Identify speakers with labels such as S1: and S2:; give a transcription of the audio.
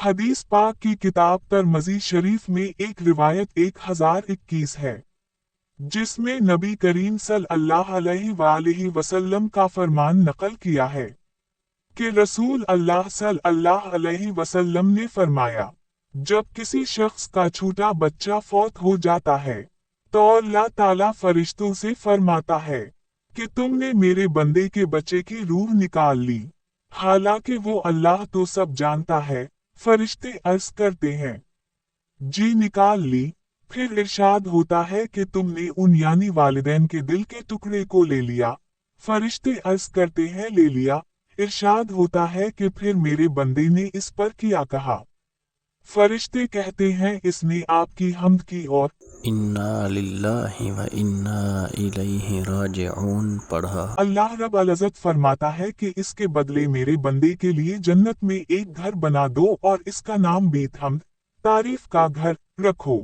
S1: हदीस पाक की किताब तरमज़ी शरीफ में एक रिवायत 1021 है, जिसमें नबी करीम सल्लल्लाहु अलैहि वसल्लम का फरमान नकल किया है कि रसूल अल्लाह सल्लल्लाहु अलैहि वसल्लम ने फरमाया, जब किसी शख्स का छोटा बच्चा फौत हो जाता है तो अल्लाह ताला फरिश्तों से फरमाता है कि तुमने मेरे बंदे के बच्चे की रूह निकाल ली। हालांकि वो अल्लाह तो सब जानता है। फरिश्ते अर्ज करते हैं, जी निकाल ली। फिर इरशाद होता है कि तुमने उन यानी वालिदैन के दिल के टुकड़े को ले लिया। फरिश्ते अर्ज करते हैं, ले लिया। इरशाद होता है कि फिर मेरे बंदे ने इस पर क्या कहा? फरिश्ते कहते हैं, इसने आपकी हम्द की और
S2: इन्ना लिल्लाहि व इन्ना इलैहि राजिऊन पढ़ा।
S1: अल्लाह रब अल इज़्ज़त फरमाता है कि इसके बदले मेरे बंदे के लिए जन्नत में एक घर बना दो और इसका नाम बेत हम्द, तारीफ का घर, रखो।